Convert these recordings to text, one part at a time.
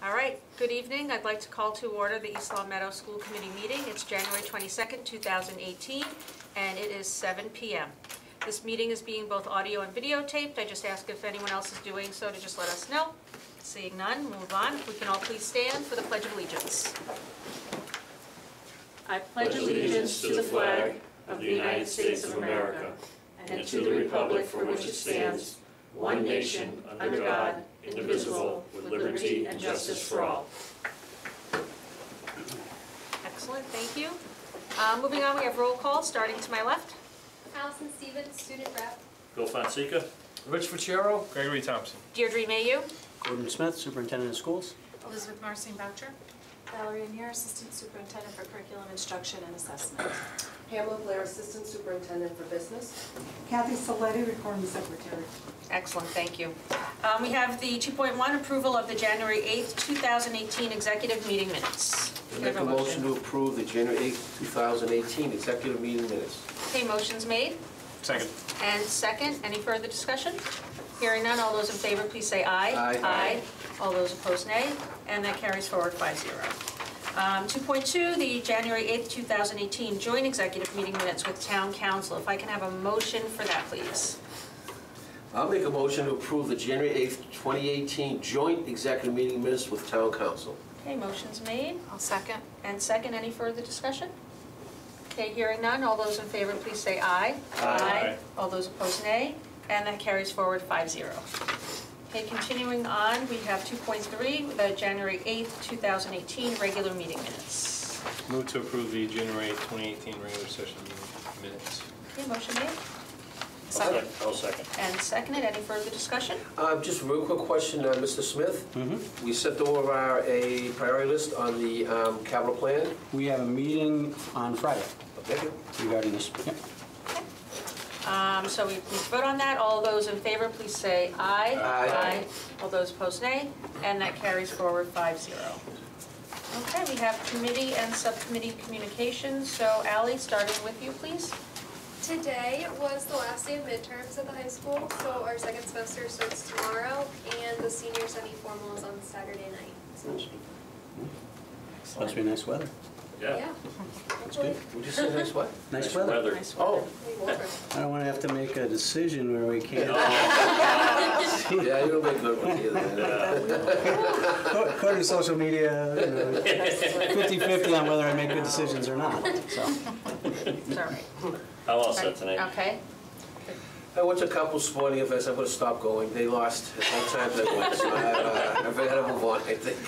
All right, good evening. I'd like to call to order the East Long Meadow School Committee meeting. It's January 22nd, 2018, and it is 7 p.m. This meeting is being both audio and videotaped. I just ask if anyone else is doing so to just let us know. Seeing none, move on. If we can all please stand for the Pledge of Allegiance. I pledge allegiance to the flag of the United States of America and to the republic for which it stands, one nation, under God, indivisible, with liberty and justice for all. Excellent, thank you. Moving on, we have roll call, starting to my left. Allison Stevens, student rep. Bill Fonseca. Rich Ficero. Gregory Thompson. Deirdre Mayu. Gordon Smith, Superintendent of Schools. Elizabeth Marcin Boucher. Valerie Anier, Assistant Superintendent for Curriculum Instruction and Assessment. Pamela Blair, Assistant Superintendent for Business. Kathy Saletti, Recording Secretary. Excellent, thank you. We have the 2.1 approval of the January 8th, 2018 executive meeting minutes. I make a motion to approve the January 8th, 2018 executive meeting minutes. Okay, motion's made. Second. And second, any further discussion? Hearing none, all those in favor, please say aye. Aye. Aye. All those opposed, nay. And that carries forward 5-0. 2.2, the January 8th, 2018 joint executive meeting minutes with Town Council. If I can have a motion for that, please. I'll make a motion to approve the January 8th, 2018 joint executive meeting minutes with Town Council. Okay, motion's made. I'll second. And second, any further discussion? Okay, hearing none, all those in favor, please say aye. Aye. All those opposed, nay. And that carries forward 5-0. Okay, continuing on, we have 2.3, the January 8th, 2018 regular meeting minutes. Move to approve the January 2018 regular session minutes. Okay, motion made. I'll second. And seconded, any further discussion? Just a real quick question, Mr. Smith. We sent over a priority list on the capital plan. We have a meeting on Friday Okay. regarding this. Yep. So we need to vote on that. All those in favor, please say aye. Aye. All those opposed, nay. And that carries forward 5-0. Okay, we have committee and subcommittee communications. So Ally, starting with you, please. Today was the last day of midterms at the high school, so our second semester starts tomorrow, and the senior semi-formal is on Saturday night, so it should be fun. Supposed to be nice weather. Yeah. That's good. Would you say nice what? Nice weather. Nice weather. Oh, I don't want to have to make a decision where we can't. yeah, you don't make good ones either. According to social media, 50-50 on whether I make good decisions or not. So. It's all right. I'm all set tonight. Okay. I went to a couple sporting events. I'm going to stop going. They lost at all times I went, so I've got to move on, I think.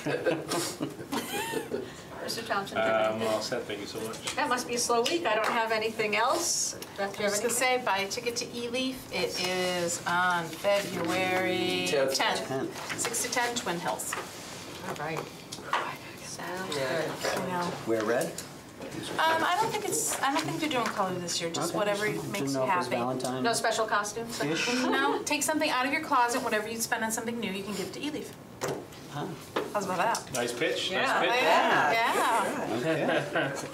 Mr. Thompson. I'm all set, thank you so much. That must be a slow week. I don't have anything else. Beth, do you I have was going to anything? say, buy a ticket to eLeaf. It is on February 10th. 10th, 6 to 10, Twin Hills. All right. Sounds Yeah. good. You know. Wear red? I don't think they're doing color this year. Just Okay. whatever Didn't makes you know if it was happy. Valentine's. No special costumes? Ish. No, take something out of your closet. Whatever you spend on something new, you can give to eLeaf. Ah, How's about that? Nice pitch, Yeah. nice pitch. Yeah. okay.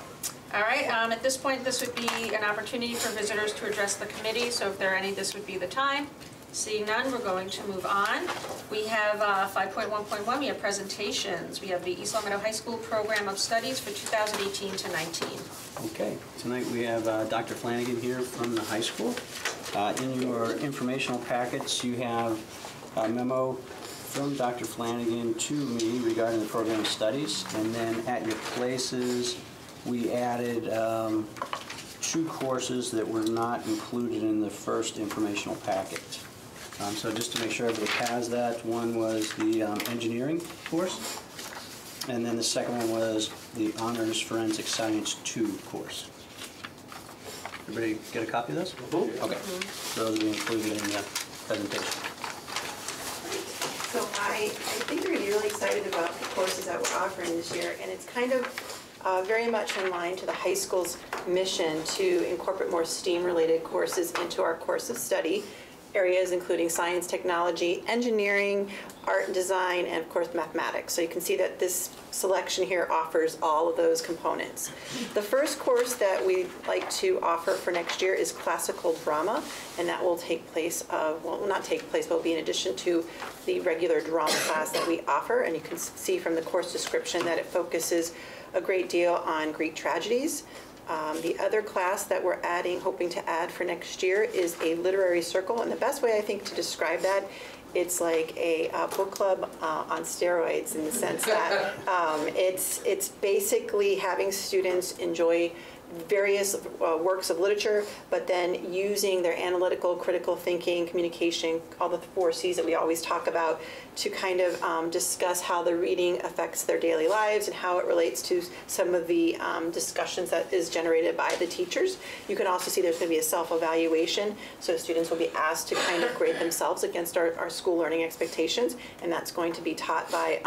All right, at this point, this would be an opportunity for visitors to address the committee, so if there are any, this would be the time. Seeing none, we're going to move on. We have 5.1.1, we have presentations. We have the East Long Meadow High School Program of Studies for 2018 to 19. Okay, tonight we have Dr. Flanagan here from the high school. In your informational packets, you have a memo from Dr. Flanagan to me regarding the program of studies, and then at your places, we added 2 courses that were not included in the first informational packet. So just to make sure everybody has that, one was the engineering course, and then the second one was the Honors Forensic Science 2 course. Everybody get a copy of this? Okay. So those will be included in the presentation. So I think you're going to be really excited about the courses that we're offering this year, and it's kind of very much in line to the high school's mission to incorporate more STEAM-related courses into our course of study. areas including science, technology, engineering, art and design, and of course mathematics. So you can see that this selection here offers all of those components. The first course that we'd like to offer for next year is classical drama, and that will take place, well, not take place, but will be in addition to the regular drama class that we offer. And you can see from the course description that it focuses a great deal on Greek tragedies. The other class that we're hoping to add for next year is a literary circle, and the best way I think to describe that, it's like a book club on steroids, in the sense that it's basically having students enjoy various works of literature, but then using their analytical, critical thinking, communication, all the 4 C's that we always talk about, to kind of discuss how the reading affects their daily lives and how it relates to some of the discussions that is generated by the teachers. You can also see there's going to be a self-evaluation, so students will be asked to kind of grade themselves against our school learning expectations, and that's going to be taught by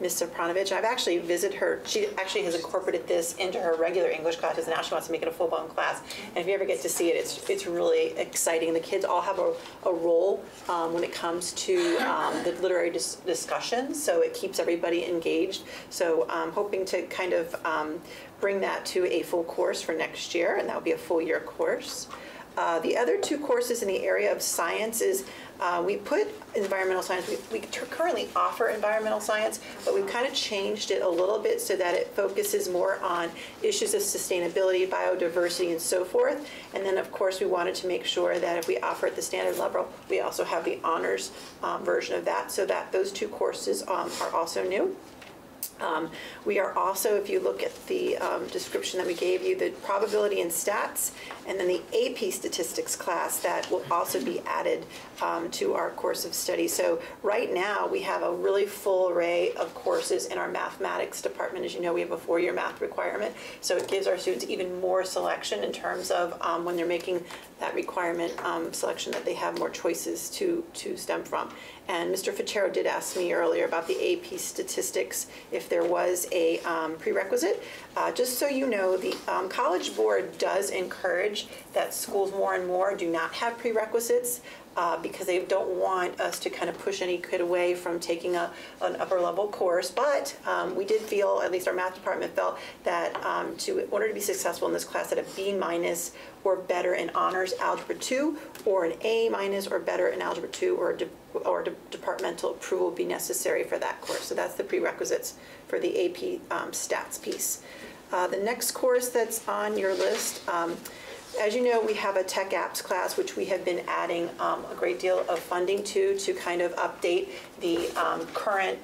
Ms. Sopranovich. I've actually visited her. She actually has incorporated this into her regular English classes, and now she wants to make it a full-blown class. And if you ever get to see it, it's really exciting. The kids all have a role when it comes to the literary discussion, so it keeps everybody engaged. So I'm hoping to kind of bring that to a full course for next year, and that will be a full year course. The other 2 courses in the area of science is we put environmental science. We currently offer environmental science, but we've kind of changed it a little bit so that it focuses more on issues of sustainability, biodiversity, and so forth. And then, of course, we wanted to make sure that if we offer at the standard level, we also have the honors version of that, so that those 2 courses are also new. We are also, if you look at the description that we gave you, the probability and stats, and then the AP statistics class that will also be added to our course of study. So right now we have a really full array of courses in our mathematics department. As you know, we have a 4-year math requirement, so it gives our students even more selection in terms of when they're making that requirement selection, that they have more choices to stem from. And Mr. Ficero did ask me earlier about the AP statistics, if there was a prerequisite. Just so you know, the College Board does encourage that schools more and more do not have prerequisites because they don't want us to kind of push any kid away from taking an upper level course. But we did feel, at least our math department felt, that in order to be successful in this class, that a B- or better in honors algebra 2, or an A- or better in algebra 2, or departmental approval would be necessary for that course. So that's the prerequisites for the AP stats piece. The next course that's on your list, as you know, we have a tech apps class, which we have been adding a great deal of funding to kind of update the current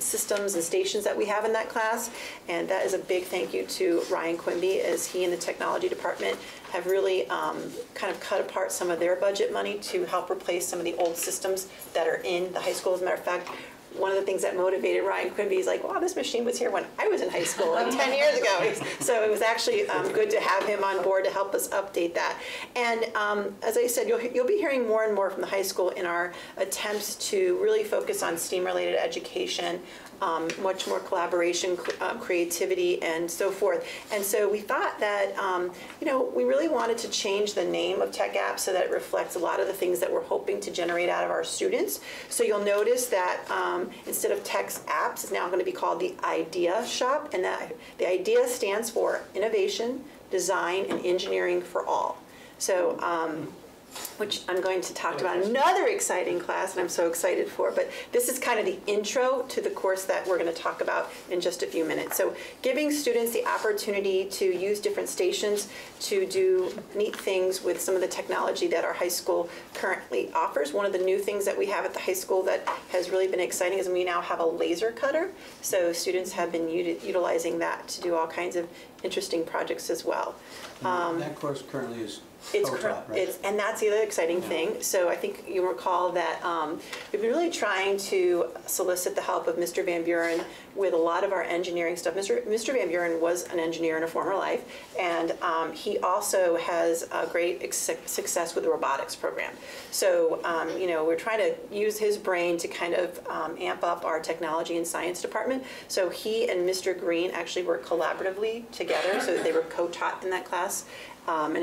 systems and stations that we have in that class. And that is a big thank you to Ryan Quimby, as he and the technology department have really kind of cut apart some of their budget money to help replace some of the old systems that are in the high school. As a matter of fact, one of the things that motivated Ryan Quimby is like, wow, this machine was here when I was in high school, like 10 years ago. So it was actually good to have him on board to help us update that. And as I said, you'll be hearing more and more from the high school in our attempts to really focus on STEAM-related education, much more collaboration, creativity, and so forth. And so we thought that, we really wanted to change the name of Tech Apps so that it reflects a lot of the things that we're hoping to generate out of our students. So you'll notice that instead of Tech Apps, it's now going to be called the Idea Shop, and that the IDEA stands for Innovation, Design, and Engineering for All. So which I'm going to talk about another exciting class that I'm so excited for. But this is kind of the intro to the course that we're going to talk about in just a few minutes. So giving students the opportunity to use different stations to do neat things with some of the technology that our high school currently offers. One of the new things that we have at the high school that has really been exciting is we now have a laser cutter. So students have been utilizing that to do all kinds of interesting projects as well. That course currently is co-taught, right? And that's the other exciting thing. So I think you recall that we've been really trying to solicit the help of Mr. Van Buren with a lot of our engineering stuff. Mr. Van Buren was an engineer in a former life, and he also has a great success with the robotics program. So, we're trying to use his brain to kind of amp up our technology and science department. So he and Mr. Green actually work collaboratively together, so they were co-taught in that class. And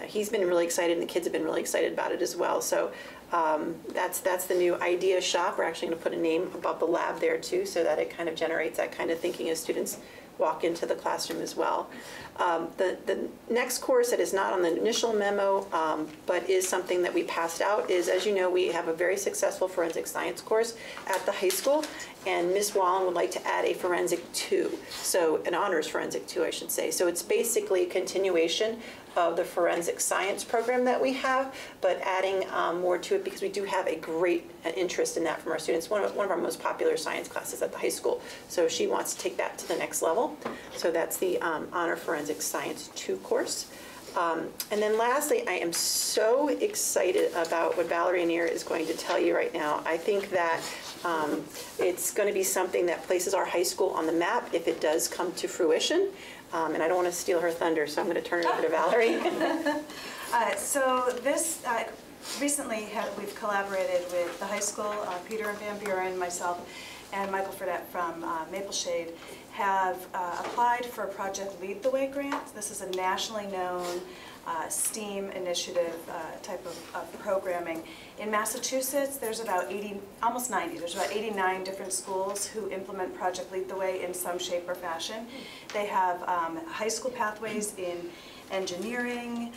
he's been really excited, and the kids have been really excited about it as well. So That's the new idea shop. We're actually going to put a name above the lab there too, so that it kind of generates that kind of thinking as students walk into the classroom as well. The next course that is not on the initial memo, but is something that we passed out is, as you know, we have a very successful forensic science course at the high school, and Ms. Wallen would like to add a forensic 2, so an honors forensic 2, I should say. So it's basically a continuation of the forensic science program that we have, but adding more to it because we do have a great interest in that from our students. One of our most popular science classes at the high school. So she wants to take that to the next level. So that's the Honor Forensic Science 2 course. And then lastly, I am so excited about what Valerie Anir is going to tell you right now. I think that it's going to be something that places our high school on the map if it does come to fruition. And I don't want to steal her thunder, so I'm going to turn it over to Valerie. So this, recently we've collaborated with the high school, Peter Van Buren, myself, and Michael Fredette from Maple Shade have applied for Project Lead the Way grant. This is a nationally known STEAM initiative type of programming. In Massachusetts, there's about 80, almost 90, there's about 89 different schools who implement Project Lead the Way in some shape or fashion. They have high school pathways in engineering,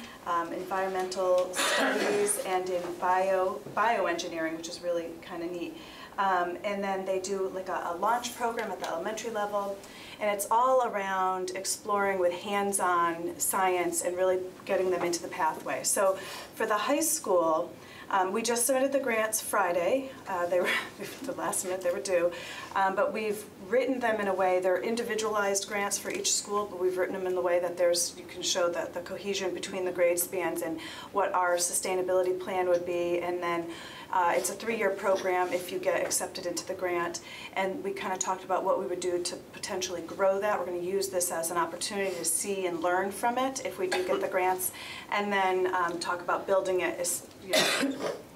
environmental studies, and in bioengineering, which is really kind of neat. And then they do like a launch program at the elementary level, and it's all around exploring with hands-on science and really getting them into the pathway. So for the high school, we just submitted the grants Friday. They were, the last minute they were due, but we've written them in a way, they're individualized grants for each school, but we've written them in the way that you can show the cohesion between the grade spans and what our sustainability plan would be, and then it's a 3-year program if you get accepted into the grant, and we kind of talked about what we would do to potentially grow that. We're going to use this as an opportunity to see and learn from it if we do get the grants, and then talk about building it as,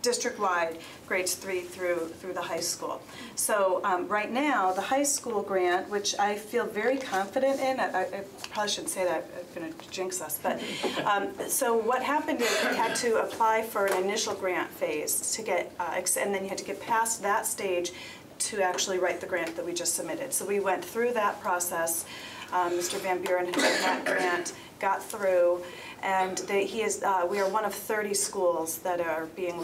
district-wide, grades 3 through the high school. So right now, the high school grant, which I feel very confident in, I probably shouldn't say that, I'm going to jinx us, but so what happened is we had to apply for an initial grant phase to get, and then you had to get past that stage to actually write the grant that we just submitted. So we went through that process. Mr. Van Buren had written that grant, got through, and we are one of 30 schools that are being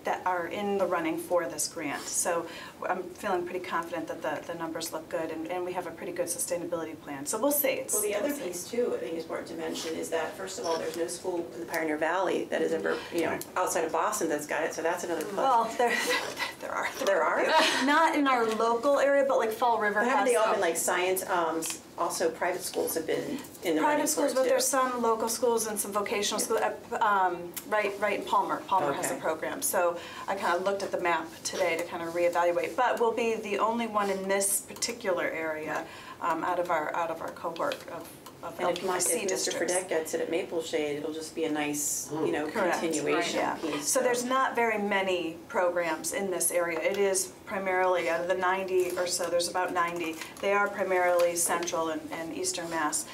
that are in the running for this grant. So I'm feeling pretty confident that the numbers look good, and we have a pretty good sustainability plan. So we'll see. Well, the other piece too, I think is important to mention, is that first of all, there's no school in the Pioneer Valley that is ever, outside of Boston that's got it. So that's another plus. Well, there are. There are? Not in our local area, but like Fall River has. Haven't they all been like science? Also, private schools have been in the private schools, but too. there's some local schools and some vocational schools. Right in Palmer. Palmer has a Okay. program. So I kind of looked at the map today to kind of reevaluate. But we'll be the only one in this particular area out of our cohort of And if LPC Mr. districts. Fredette gets it at Maple Shade, it'll just be a nice, Correct, continuation right, yeah. piece. So there's not very many programs in this area. It is primarily, out of the 90 or so, there's about 90. They are primarily central and eastern Mass.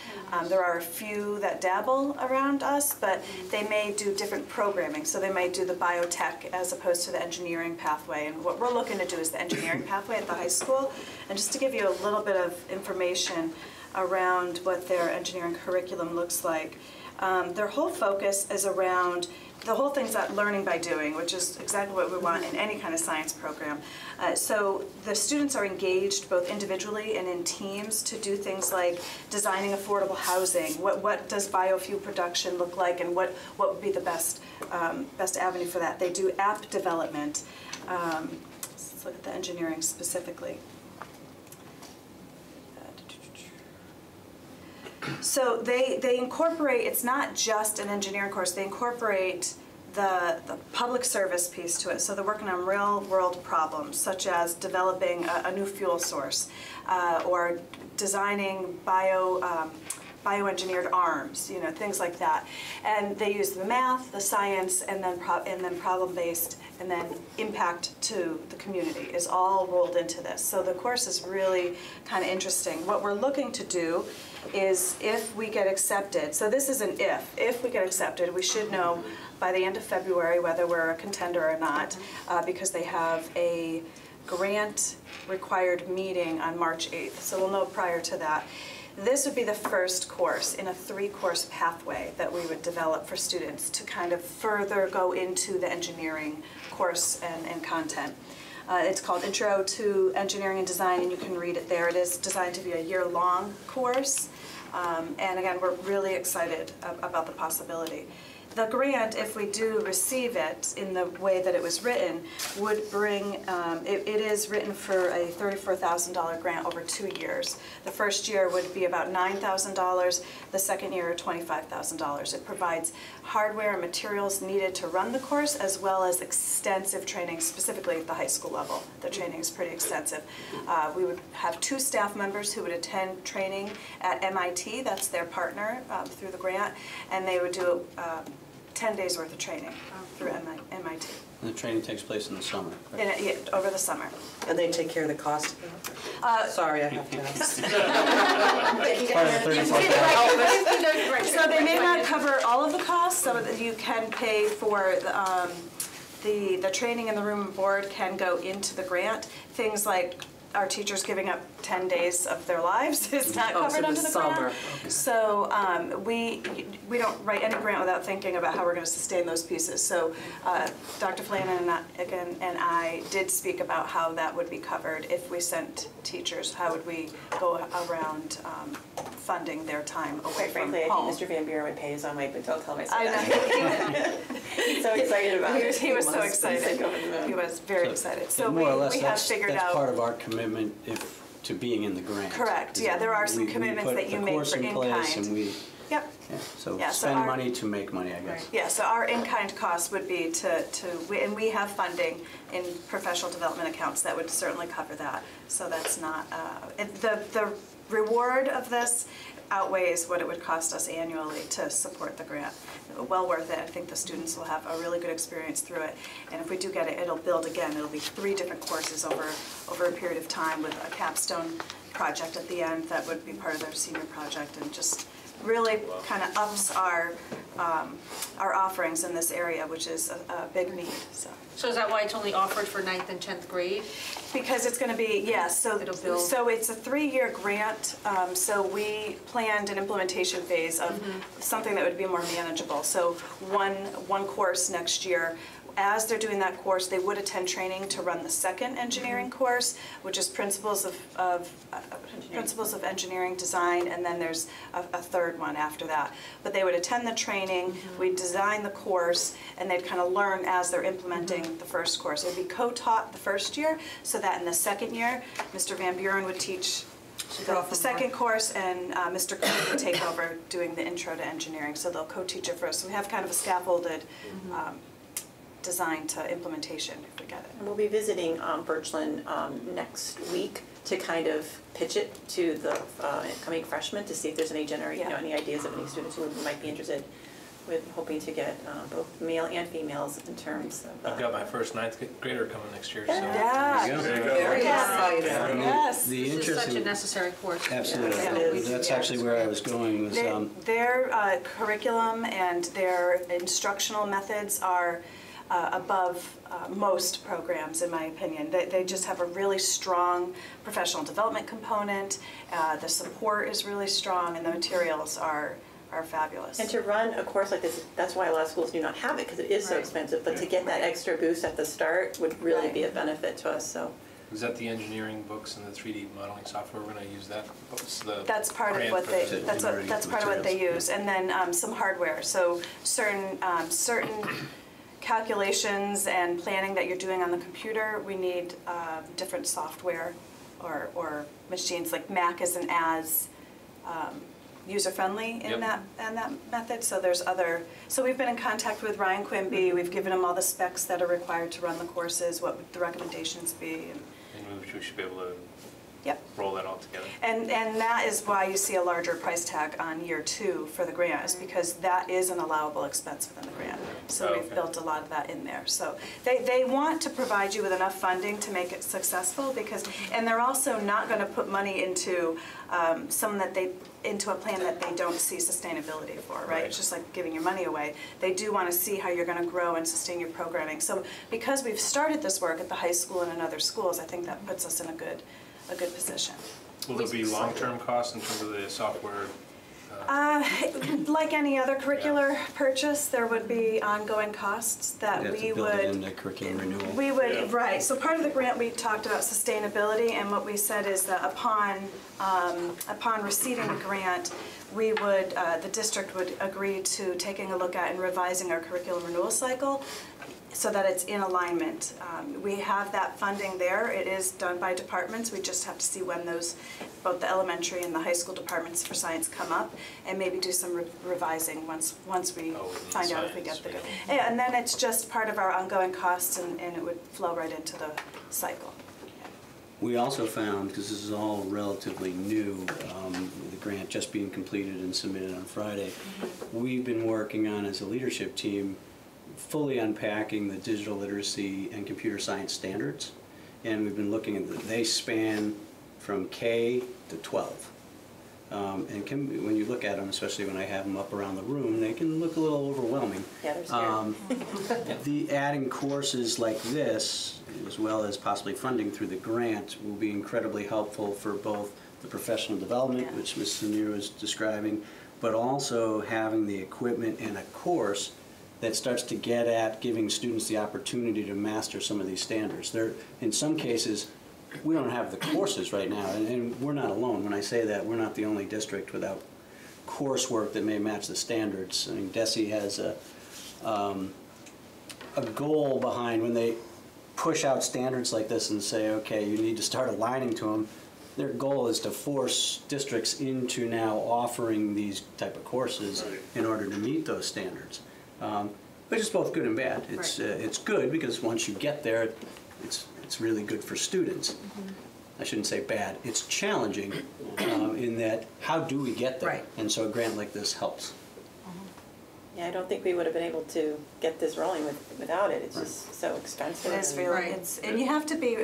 There are a few that dabble around us, but they may do different programming. So they might do the biotech as opposed to the engineering pathway. And what we're looking to do is the engineering pathway at the high school. And just to give you a little bit of information around what their engineering curriculum looks like. Their whole focus is around, the whole thing's that learning by doing, which is exactly what we want in any kind of science program. So the students are engaged both individually and in teams to do things like designing affordable housing. What does biofuel production look like, and what would be the best avenue for that? They do app development. Let's look at the engineering specifically. So they incorporate, it's not just an engineering course, they incorporate the public service piece to it. So they're working on real world problems, such as developing a new fuel source, or designing bioengineered arms, things like that. And they use the math, the science, and then problem-based, and then impact to the community is all rolled into this. So the course is really kind of interesting. What we're looking to do is if we get accepted, so this is an if we get accepted, we should know by the end of February whether we're a contender or not, because they have a grant required meeting on March 8th, so we'll know prior to that. This would be the first course in a 3-course pathway that we would develop for students to kind of further go into the engineering course and content. It's called Intro to Engineering and Design, and you can read it there. It is designed to be a year-long course, and again, we're really excited about the possibility. The grant, if we do receive it in the way that it was written, would bring, it is written for a $34,000 grant over 2 years. The first year would be about $9,000, the second year $25,000. It provides hardware and materials needed to run the course, as well as extensive training, specifically at the high school level. The training is pretty extensive. We would have 2 staff members who would attend training at MIT, that's their partner through the grant, and they would do 10 days worth of training through MIT. And the training takes place in the summer. Over the summer. And they take care of the cost? Sorry, I have to ask. Part of the $34,000. So they may not cover all of the costs, so that you can pay for the training and the room and board can go into the grant. Things like our teachers giving up 10 days of their lives is not covered under the grant. Okay. So we don't write any grant without thinking about how we're going to sustain those pieces. So Dr. Flanagan and I did speak about how that would be covered if we sent teachers. How would we go around funding their time away Quite from frankly, home? I think Mr. Van Buren would pay his own way, but don't tell myself I that. know. He's so excited about it. He was so excited. Over the moon. He was very excited. So more or less, we have figured out. that's part of our commitment to being in the grant. Correct, yeah, there are some commitments that you make for in-kind. We put the course in place and we, Yep. so Yeah, so spend our- money to make money, I guess. Yeah, so our in-kind cost would be and we have funding in professional development accounts that would certainly cover that. So that's not, the reward of this outweighs what it would cost us annually to support the grant. Well worth it. I think the students will have a really good experience through it. And if we do get it, it'll build again. It'll be 3 different courses over a period of time with a capstone project at the end that would be part of their senior project, and just really kind of ups our offerings in this area, which is a big need. So is that why it's only offered for 9th and 10th grade? Because it's going to be, yes, so It'll build. so it's a 3-year grant, so we planned an implementation phase of something that would be more manageable. So one course next year. As they're doing that course, they would attend training to run the second engineering course, which is Principles of Engineering Design, and then there's a third one after that. But they would attend the training, we'd design the course, and they'd kind of learn as they're implementing the first course. It would be co-taught the first year, so that in the second year, Mr. Van Buren would teach the second course, and Mr. Cook would take over doing the Intro to Engineering, so they'll co-teach it first. So we have kind of a scaffolded design to implementation, if we get it. And we'll be visiting Birchland next week to kind of pitch it to the incoming freshmen to see if there's any any ideas of any students who might be interested. We're hoping to get both male and females in terms of. I've got my first 9th grader coming next year, so. Yeah. There you go. There you go. Very excited. Yes. The This is such a interesting, necessary course. absolutely, Yeah, it is. that's actually where I was going, was, Their curriculum and their instructional methods are above most programs, in my opinion. They just have a really strong professional development component. The support is really strong, and the materials are fabulous. And to run a course like this, that's why a lot of schools do not have it, because it is so expensive. But to get that extra boost at the start would really be a benefit to us. So. Is that the engineering books and the 3D modeling software? We're going to use that? That's part of what they. That's part of what they use, and then some hardware. So certain calculations and planning that you're doing on the computer, we need different software or machines. Like Mac isn't as user-friendly in that method. So there's other. So we've been in contact with Ryan Quimby. We've given him all the specs that are required to run the courses. What would the recommendations be? And we should be able to Yep. roll that all together. And that is why you see a larger price tag on year 2 for the grant, is because that is an allowable expense within the grant. So we've Okay. built a lot of that in there. So they want to provide you with enough funding to make it successful, because, and they're also not going to put money into into a plan that they don't see sustainability for, right? It's just like giving your money away. They do want to see how you're going to grow and sustain your programming. So because we've started this work at the high school and in other schools, I think that puts us in a good position. Will there be long-term costs in terms of the software? Like any other curricular purchase, there would be ongoing costs that You have we to build it would. into curriculum renewal. We would, Yeah. right, so part of the grant, we talked about sustainability, and what we said is that upon receiving the grant, we would, the district would agree to taking a look at and revising our curriculum renewal cycle so that it's in alignment. We have that funding there. It is done by departments. We just have to see when those, both the elementary and the high school departments for science come up, and maybe do some revising once we find out if we get the good. Yeah, and then it's just part of our ongoing costs, and it would flow right into the cycle. We also found, because this is all relatively new, the grant just being completed and submitted on Friday, we've been working on, as a leadership team, fully unpacking the digital literacy and computer science standards. And we've been looking at, they span from K to 12. And when you look at them, especially when I have them up around the room, they can look a little overwhelming. Yeah, they're scary. The adding courses like this, as well as possibly funding through the grant, will be incredibly helpful for both the professional development, Yeah. which Ms. Samir was describing, but also having the equipment and a course that starts to get at giving students the opportunity to master some of these standards. In some cases, we don't have the courses right now, and we're not alone. When I say that, we're not the only district without coursework that may match the standards. I mean, DESE has a goal behind when they push out standards like this and say, okay, you need to start aligning to them. Their goal is to force districts into now offering these type of courses in order to meet those standards. Which is both good and bad. It's good because once you get there, it's really good for students. I shouldn't say bad. It's challenging in that how do we get there? Right. And so a grant like this helps. Yeah, I don't think we would have been able to get this rolling without it. It's just so expensive. It is and- really, and you have to be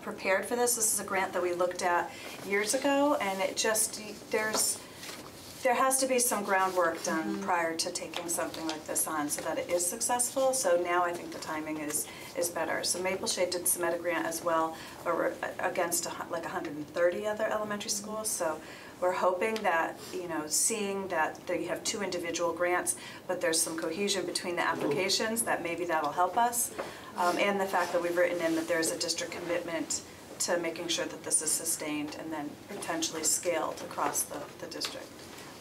prepared for this. This is a grant that we looked at years ago, and it just, there has to be some groundwork done prior to taking something like this on so that it is successful. So now I think the timing is better. So Maple Shade did submit a grant as well, but we're against like 130 other elementary schools. So we're hoping that, seeing that you have 2 individual grants, but there's some cohesion between the applications, that maybe that'll help us. And the fact that we've written in that there's a district commitment to making sure that this is sustained and then potentially scaled across the district.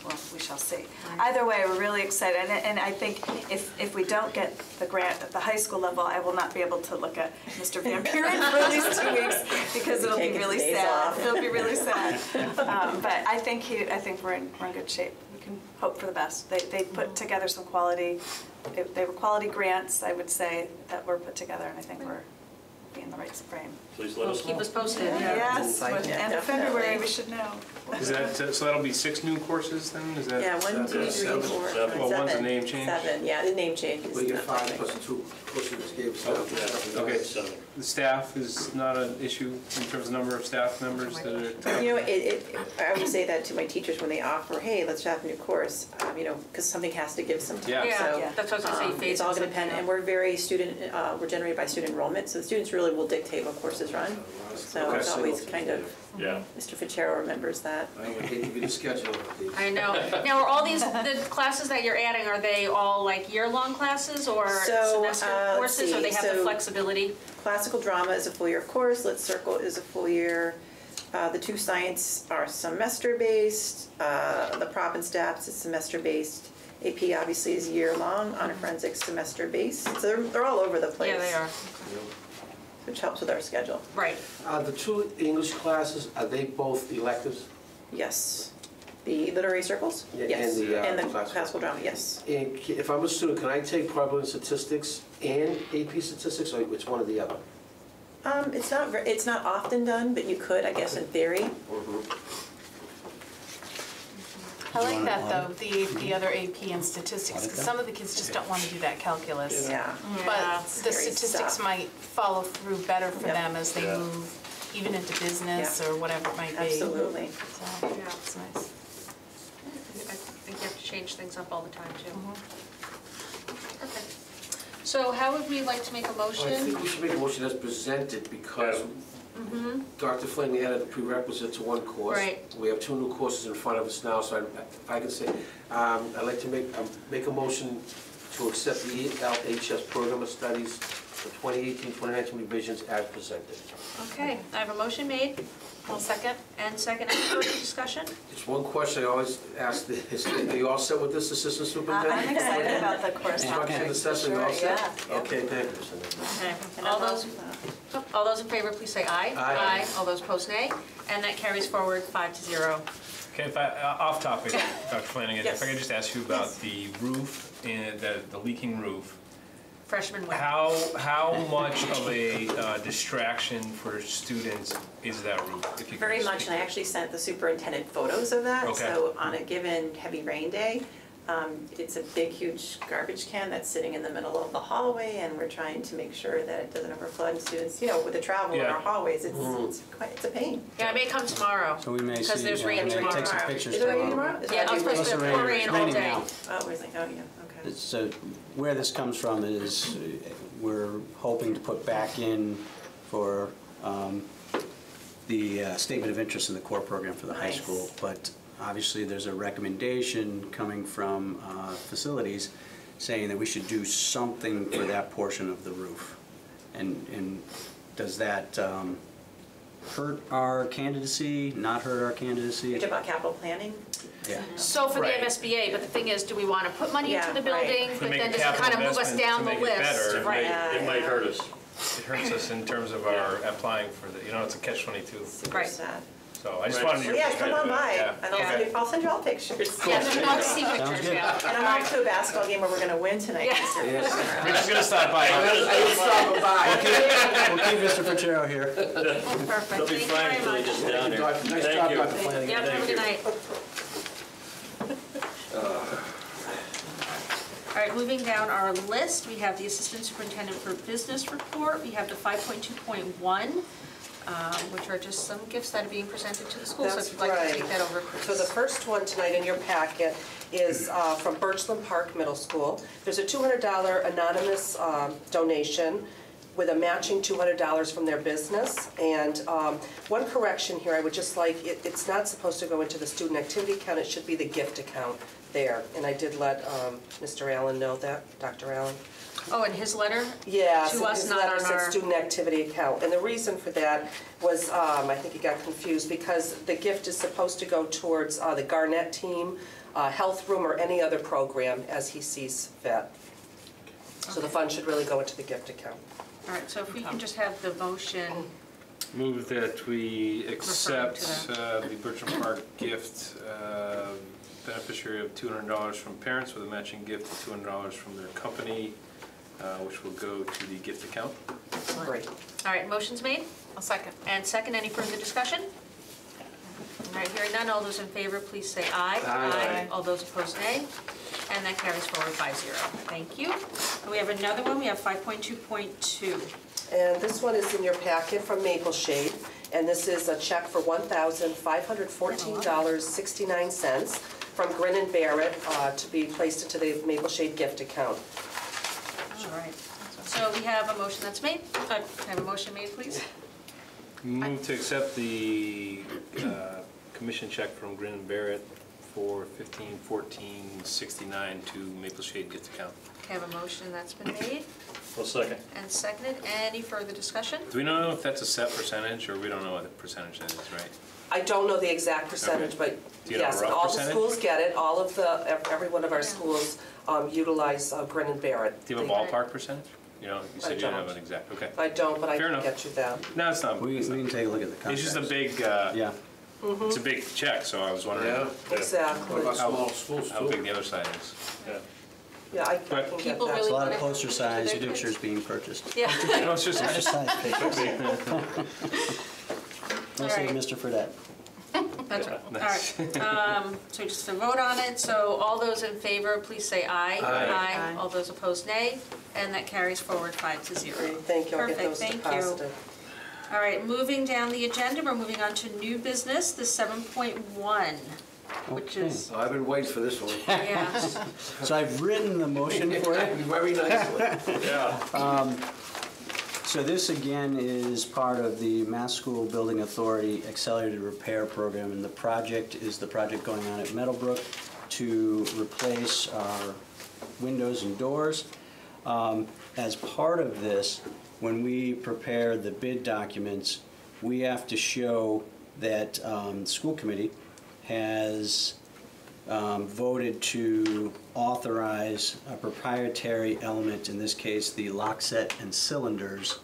Well, we shall see. Either way, we're really excited, and I think if we don't get the grant at the high school level, I will not be able to look at Mr. Van Buren for at least 2 weeks, because it'll be Taking really days sad. off. It'll be really sad. But I think we're in good shape. We can hope for the best. They put together some quality, they were quality grants, I would say, that were put together, and I think we're in the right frame. Please let us know. Keep us posted. Yes, Thank with you. end of Definitely. February, we should know. Is that, so that'll be 6 new courses then? Is that? Yeah, 1, 2, 3, 4, 5, Well, one's a 7. name change? 7, yeah, the name change. We get It's not 5 like- plus 2, plus we just gave Okay, stuff. the staff is not an issue in terms of number of staff members that are? You know, I would say that to my teachers when they offer, hey, let's have a new course, because something has to give some time. Yeah. So, Yeah, that's what I was gonna say, phase it's all going to it, depend, yeah. and we're very we're generated by student enrollment, so the students really will dictate what courses run. So Okay. it's always kind of, Yeah. Mr. Fitzgerald remembers that. I would hate to be the schedule of these. I know. Now, are all the classes that you're adding, are they all like year-long classes or So, semester let's courses, or see. they have the So- flexibility? Classical drama is a full year course, Lit Circle is a full year. The 2 science are semester-based, the prop and stats is semester-based. AP obviously is year-long, honor forensics semester-based, so they're all over the place. Yeah, they are. Which helps with our schedule. Right. The 2 English classes, are they both electives? Yes. The literary circles? Yeah, Yes. and the, And the classical. classical drama, yes. And if I'm a student, can I take probability statistics and AP statistics, or it's one or the other? It's not often done, but you could, I guess, in theory. I like want that, an though, the other AP and statistics, Audit because that? some of the kids just don't want to do that calculus. Yeah. But the Scary statistics stuff. might follow through better for Yep. them as they move, even into business or whatever it might be. Absolutely. So, Yeah. it's nice. I think you have to change things up all the time, too. Perfect. So how would we like to make a Well, I motion? think we should make a motion as presented because Dr. Flynn added a prerequisite to one course. Right. We have 2 new courses in front of us now, so if I can say, I'd like to make a motion to accept the LHS Program of Studies for 2018-2019 revisions as presented. Okay, I have a motion made. I'll second. And second, any further discussion? Just one question I always ask is, are you all set with this, Assistant Superintendent? I'm excited about the course Instruction and topics. assessment, all Sure, set? yeah. Okay, thank you, Mr. Okay. And All those in favor, please say aye. Aye. All those opposed, nay. And that carries forward 5-0. Okay, if off topic, Dr. Flanagan, Yes. if I could just ask you about the roof, and the leaking roof. Freshman win. How much of a distraction for students is that roof? If you could Very much, speak and I to it? actually sent the superintendent photos of that. Okay. So on a given heavy rain day, it's a big, huge garbage can that's sitting in the middle of the hallway, and we're trying to make sure that it doesn't overflood. And students, with the travel in Yeah. our hallways, it's a pain. Yeah, it may come tomorrow. So we may see, Because there's yeah, rain we may tomorrow. take some pictures Is it raining tomorrow. tomorrow? Is it Yeah, it's raining supposed to It's pour rain all raining day. now. Oh, we're like, oh, yeah, okay. So where this comes from is we're hoping to put back in for the statement of interest in the core program for the high Nice. school. But obviously, there's a recommendation coming from facilities saying that we should do something for that portion of the roof. And does that hurt our candidacy, not hurt our candidacy? You're talking about capital planning? Yeah. So for the Right. MSBA, but the thing is, do we want to put money into Yeah, the right. building? To But make then a does it capital kind of move us investment down to the make it list? better, it Right. might- It might hurt us. It hurts us in terms of our applying for the, it's a catch-22. Super Right. sad. So I just Right. wanted your Well, yeah, perspective. come on by, Yeah. and Yeah. I'll send you all pictures. Yeah, I'd love to see Sounds pictures, good. yeah. And I'm off to a basketball game where we're gonna win tonight. Yeah. Mr. We're just gonna stop by. We'll keep Mr. Fitzgerald here. Perfect, They'll be thank you fine very until they much. get down there. Nice Thank job, you. Dr. Flanagan. Yeah, have a good night. All right, moving down our list, we have the Assistant Superintendent for Business Report. We have the 5.2.1, which are just some gifts that are being presented to the school. So if That's you'd like to right. take that over, please. So the first one tonight in your packet is from Birchland Park Middle School. There's a $200 anonymous donation with a matching $200 from their business. And one correction here, I would just like, it's not supposed to go into the student activity account, it should be the gift account there. And I did let Mr. Allen know that, Dr. Allen. Oh, and his letter? Yeah, To so us, his not letter on said our- student activity account. And the reason for that was, I think he got confused, because the gift is supposed to go towards the Garnett team, health room, or any other program as he sees fit. So the fund should really go into the gift account. All right, so if we can just have the motion, Move that we accept Referring the Bertram Park gift, beneficiary of $200 from parents with a matching gift of $200 from their company, which will go to the gift account. Great. all right, motion's made, I'll second. and second, any further discussion? All right, hearing none, all those in favor, please say aye. Aye. All those opposed, nay. And that carries forward 5-0. Thank you. And we have another one, we have 5.2.2. And this one is in your packet from Maple Shade, and this is a check for $1,514.69 from Grin and Barrett to be placed into the Maple Shade gift account. All right, so we have a motion that's made. Can I have a motion made, please? Move to accept the commission check from Grin and Barrett for $1514.69 to Maple Shade gift account. Okay, I have a motion that's been made Well, second. and seconded. Any further discussion? Do we know if that's a set percentage, or we don't know what the percentage that is, right? I don't know the exact percentage, Okay. but Do you know a yes, rough all the percentage? schools get it. All of every one of our schools utilize Grin and Barrett. Do you have a ballpark percentage? You know, you said you didn't have don't. an exact, okay. I don't, but I Fair can enough. get you that. No, it's not. We can take a look at the contract. It's just a big, Yeah. it's a big check, so I was wondering Yeah. how Exactly. What about small schools too? big the other side is. Yeah. Yeah, I can But get people that. It's a lot of Really poster wanna- size, their signatures being purchased. Yeah. No, it's just, Poster size pictures. All We'll see right. Mr. Fredette. That's Yeah, right. All nice. right. So just to vote on it, so all those in favor, please say aye. Aye. All those opposed, nay. And that carries forward 5-0. Thank you, I'll get Perfect, those thank you. deposited. All right, moving down the agenda, we're moving on to new business, the 7.1, which is, Oh, I've been waiting for this one. yeah. So I've written the motion for it. Very nicely. Yeah. So this again is part of the Mass School Building Authority Accelerated Repair Program, and the project is the project going on at Meadowbrook to replace our windows and doors. As part of this, when we prepare the bid documents, we have to show that the school committee has voted to authorize a proprietary element, in this case, the lock set and cylinders,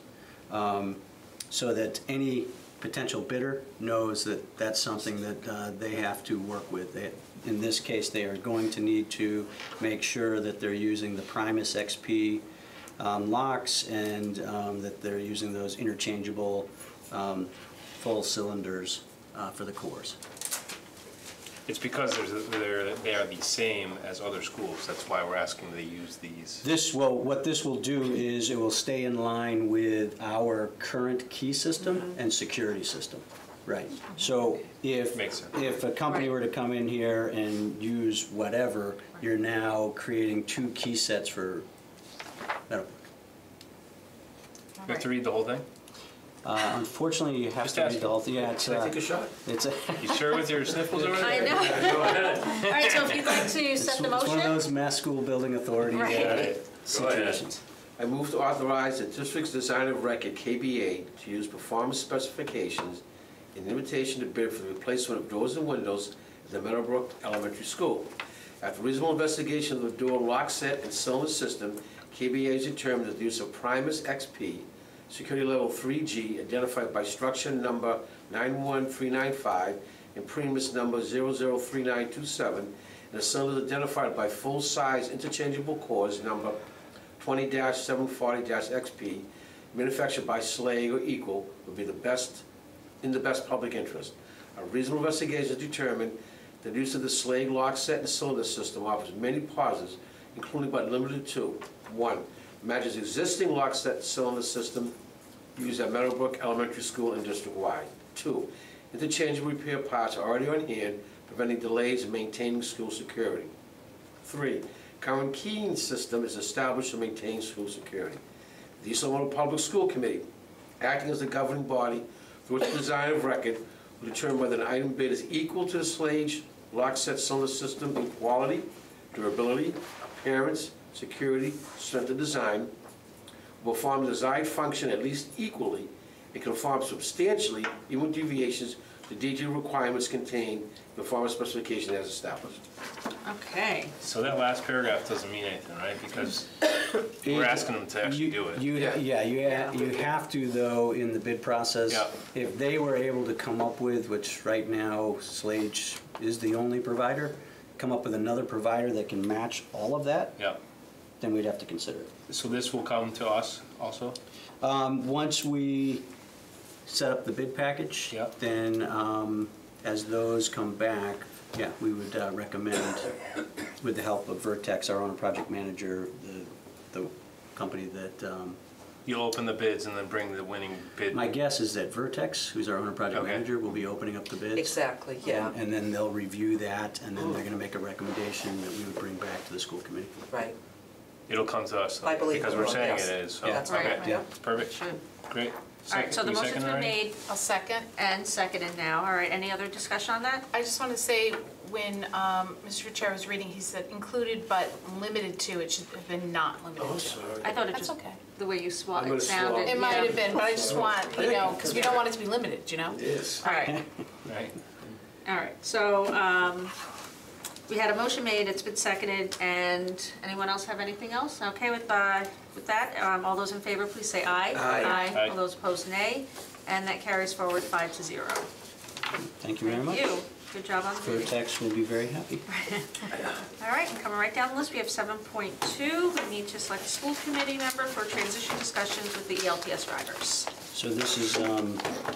so that any potential bidder knows that that's something that they have to work with. In this case, they are going to need to make sure that they're using the Primus XP locks and that they're using those interchangeable full cylinders for the cores. It's because they are the same as other schools. That's why we're asking they use these. What this will do is it will stay in line with our current key system and security system. Right. So if Makes sense. if a company were to come in here and use whatever, you're now creating two key sets for Meadowbrook. You have to read the whole thing? Unfortunately, you have Just to read asking. the whole thing. Yeah, it's Can I take a shot? it's a You sure with your sniffles over I there? know. Go ahead. All right, so if you'd like to it's set the one of motion. those Mass School Building Authority Right. Go ahead. situations. I move to authorize the district's design of record, KBA, to use performance specifications in an invitation to bid for the replacement of doors and windows at the Meadowbrook Elementary School. After reasonable investigation of the door lock set and cylinder system, KBA has determined that the use of Primus XP, security level 3G, identified by structure number 91395 and Primus number 003927, and the cylinders identified by full-size interchangeable cores number 20-740-XP, manufactured by Schlage or Equal, would be in the best public interest. A reasonable investigation has determined that the use of the Schlage lock set and cylinder system offers many positives, including but limited to: 1, matches existing lock set cylinder system used at Meadowbrook Elementary School and district-wide. 2, interchangeable repair parts are already on hand, preventing delays in maintaining school security. 3, current keying system is established to maintain school security. The East Long Meadow Public School Committee, acting as the governing body through its design of record, will determine whether an item bid is equal to the Schlage lock set cylinder system in quality, durability, appearance, security, strength of design, will perform the desired function at least equally, and conform substantially, even with deviations, to DG requirements contained in the performance specification as established. Okay. So that last paragraph doesn't mean anything, right? Because we're asking them to actually do it. You have to, though, in the bid process. Yeah. If they were able to come up with, which right now Schlage is the only provider, come up with another provider that can match all of that, Yeah. then we'd have to consider it. So this will come to us also? Once we set up the bid package, Yep. then as those come back, yeah, we would recommend, with the help of Vertex, our own project manager, the company that, You'll open the bids and then bring the winning bid? my guess is that Vertex, who's our owner project Okay. manager, will be opening up the bids. Exactly, yeah, And then they'll review that, and then they're gonna make a recommendation that we would bring back to the school committee. right. It'll come to us, I believe because it we're will, saying yes. it is, so, Yeah. That's okay, right. Yeah. perfect, Should. great. All right, so the We motion's second been already? made I'll second. and seconded now. All right, any other discussion on that? I just want to say, when Mr. Chair was reading, he said included but limited to, it should have been not limited to. sorry. I thought it That's just, okay. the way you I'm gonna it sounded. It swallow. might yeah. have been, but I just want, because we don't want it to be limited, you know? Yes. All right, Right. all right. So we had a motion made, it's been seconded, and anyone else have anything else? Okay with that, all those in favor, please say aye. Aye. Aye. All those opposed, nay. And that carries forward 5-0. Thank you very much. Thank you. Good job on the meeting. Vertex will be very happy. All right, and coming right down the list, we have 7.2. We need to select a school committee member for transition discussions with the ELPS drivers. So this is,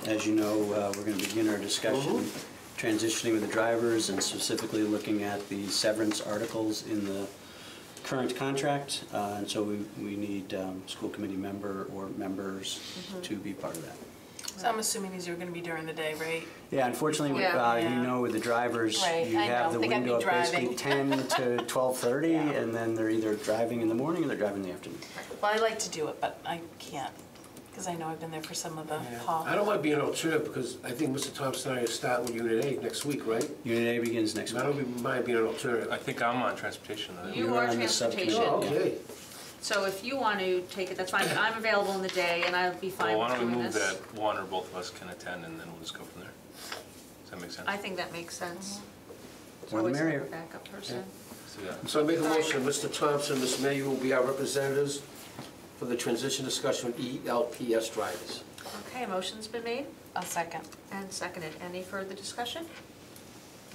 as you know, we're going to begin our discussion transitioning with the drivers and specifically looking at the severance articles in the current contract. And so we need school committee member or members to be part of that. So I'm assuming these are going to be during the day, right? Yeah, unfortunately, Yeah. you know, with the drivers, Right, you I have know. the They gotta be window of basically driving. 10 to 12:30, Yeah. and then they're either driving in the morning or they're driving in the afternoon. Well, I like to do it, but I can't, because I know I've been there for some of the hall. I don't want to be an alternative because I think Mr. Thompson and I are starting with Unit A next week, right? Unit A begins next I week. don't mind being an alternative. I think I'm on transportation. though. You You're are on the subcommittee. transportation. Oh, okay. So if you want to take it, that's fine, but I'm available in the day and I'll be fine Well, why with don't we doing move this. that one or both of us can attend, and then we'll just go from there? Does that make sense? I think that makes sense. It's More the always have a merrier. backup person. Let's do that. So I make a motion, Mr. Thompson, Ms. Mayor will be our representatives for the transition discussion with ELPS drivers. Okay, a motion's been made A second. and seconded. Any further discussion?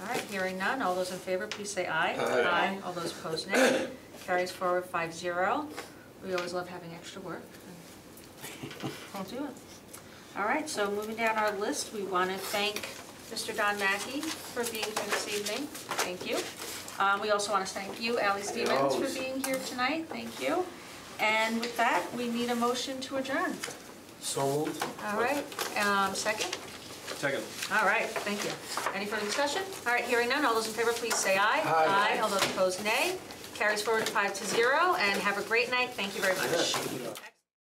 All right, hearing none. All those in favor, please say aye. Aye. All those opposed, nay. Carries forward 5-0. We always love having extra work. We'll do it. All right, so moving down our list, we want to thank Mr. Don Mackey for being here this evening. Thank you. We also want to thank you, Ally Stevens, for Always. being here tonight. Thank you. And with that, we need a motion to adjourn. So moved. All right, second? Second. All right, thank you. Any further discussion? All right, hearing none, all those in favor, please say aye. Aye. All those opposed, nay. Carries forward 5-0, and have a great night. Thank you very much.